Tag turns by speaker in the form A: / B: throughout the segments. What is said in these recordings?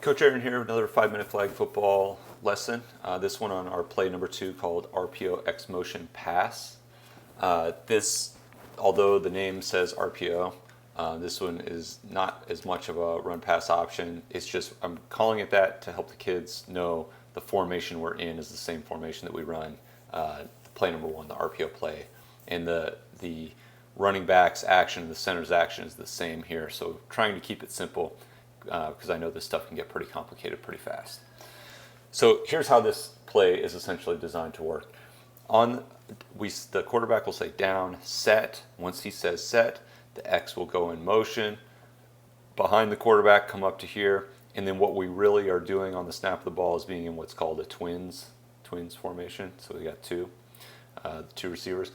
A: Coach Aaron here, another 5-minute flag football lesson. This one on our play number 2 called Rpo X Motion Pass. Although the name says RPO, this one is not as much of a run pass option. It's just, I'm calling it that to help the kids know the formation we're in is the same formation that we run play number 1, the RPO play. And the running back's action, the center's action is the same here. So trying to keep it simple, because I know this stuff can get pretty complicated pretty fast. So here's how this play is essentially designed to work. The quarterback will say down, set. Once he says set, the X will go in motion. Behind the quarterback, come up to here. And then what we really are doing on the snap of the ball is being in what's called a twins formation. So we got two receivers.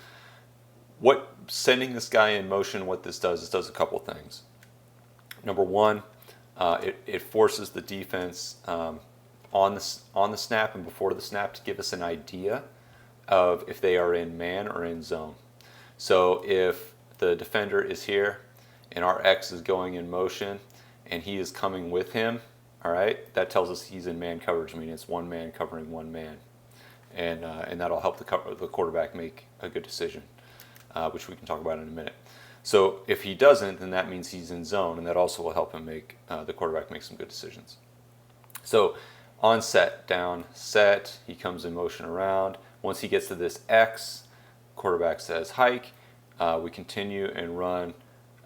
A: Sending this guy in motion, what this does a couple things. Number one, it forces the defense on the snap and before the snap to give us an idea of if they are in man or in zone. So if the defender is here and our X is going in motion and he is coming with him, all right, that tells us he's in man coverage, meaning it's one man covering one man. And that'll help the quarterback make a good decision, which we can talk about in a minute. So if he doesn't, then that means he's in zone, and that also will help him make the quarterback make some good decisions. So on set, down, set, he comes in motion around. Once he gets to this X, quarterback says hike. We continue and run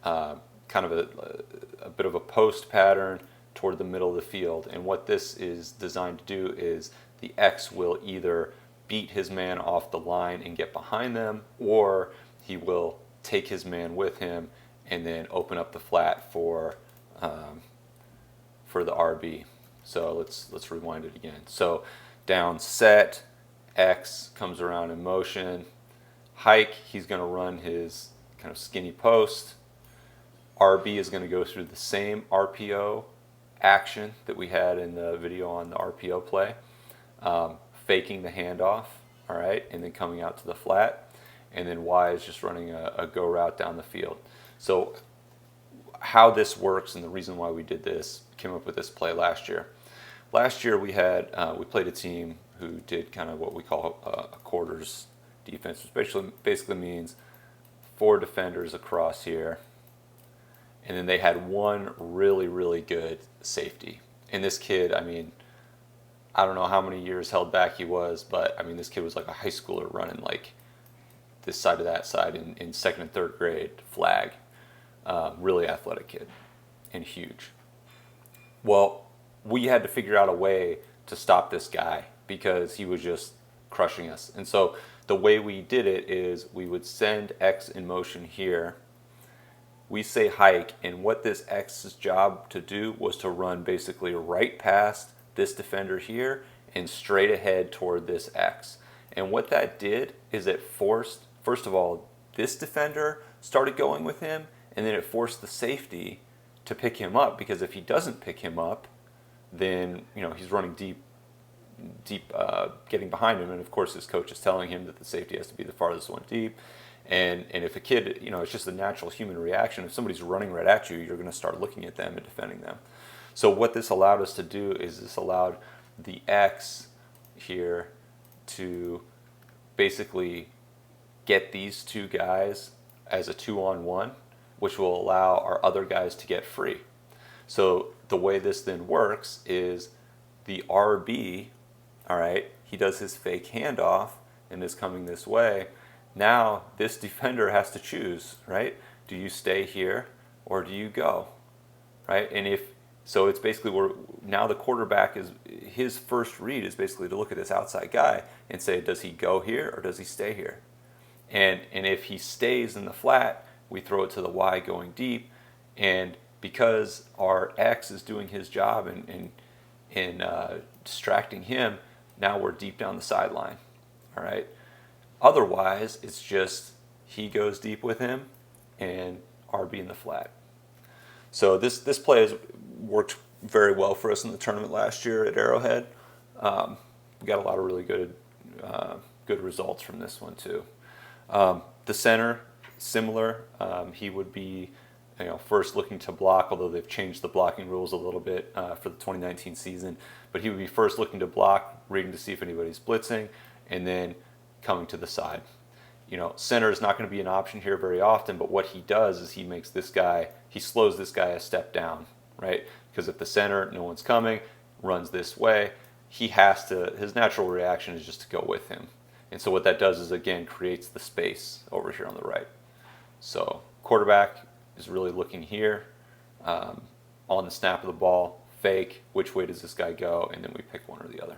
A: kind of a bit of a post pattern toward the middle of the field. And what this is designed to do is the X will either beat his man off the line and get behind them, or he will take his man with him and then open up the flat for the RB. So let's rewind it again. So down, set, X comes around in motion, hike, he's going to run his kind of skinny post. RB is going to go through the same RPO action that we had in the video on the RPO play, faking the handoff, all right, and then coming out to the flat. And then Y is just running a go route down the field. So how this works and the reason why we did this, came up with this play last year. Last year we played a team who did kind of what we call a quarters defense, which basically means 4 defenders across here. And then they had one really, really good safety. And this kid, I mean, I don't know how many years held back he was, but I mean, this kid was like a high schooler running like this side to that side in 2nd and 3rd grade flag. Really athletic kid and huge. Well, we had to figure out a way to stop this guy because he was just crushing us. And so the way we did it is we would send X in motion here. We say hike, and what this X's job to do was to run basically right past this defender here and straight ahead toward this X. And what that did is it forced, first of all, this defender started going with him, and then it forced the safety to pick him up, because if he doesn't pick him up, then he's running deep, getting behind him, and of course his coach is telling him that the safety has to be the farthest one deep. And if a kid, it's just a natural human reaction. If somebody's running right at you, you're going to start looking at them and defending them. So what this allowed us to do is this allowed the X here to basically get these 2 guys as a 2-on-1, which will allow our other guys to get free. So the way this then works is the RB, all right, he does his fake handoff and is coming this way. Now this defender has to choose, right? Do you stay here or do you go, right? And so it's basically now the quarterback his first read is basically to look at this outside guy and say, does he go here or does he stay here? And if he stays in the flat, we throw it to the Y going deep. And because our X is doing his job and distracting him, now we're deep down the sideline, all right? Otherwise, it's just he goes deep with him and RB in the flat. So this play has worked very well for us in the tournament last year at Arrowhead. We got a lot of really good results from this one too. The center, similar. He would be first looking to block, although they've changed the blocking rules a little bit for the 2019 season. But he would be first looking to block, reading to see if anybody's blitzing, and then coming to the side. Center is not going to be an option here very often, but what he does is he slows this guy a step down, right? Because at the center, no one's coming, runs this way, his natural reaction is just to go with him. And so what that does is, again, creates the space over here on the right. So quarterback is really looking here on the snap of the ball, fake, which way does this guy go, and then we pick one or the other.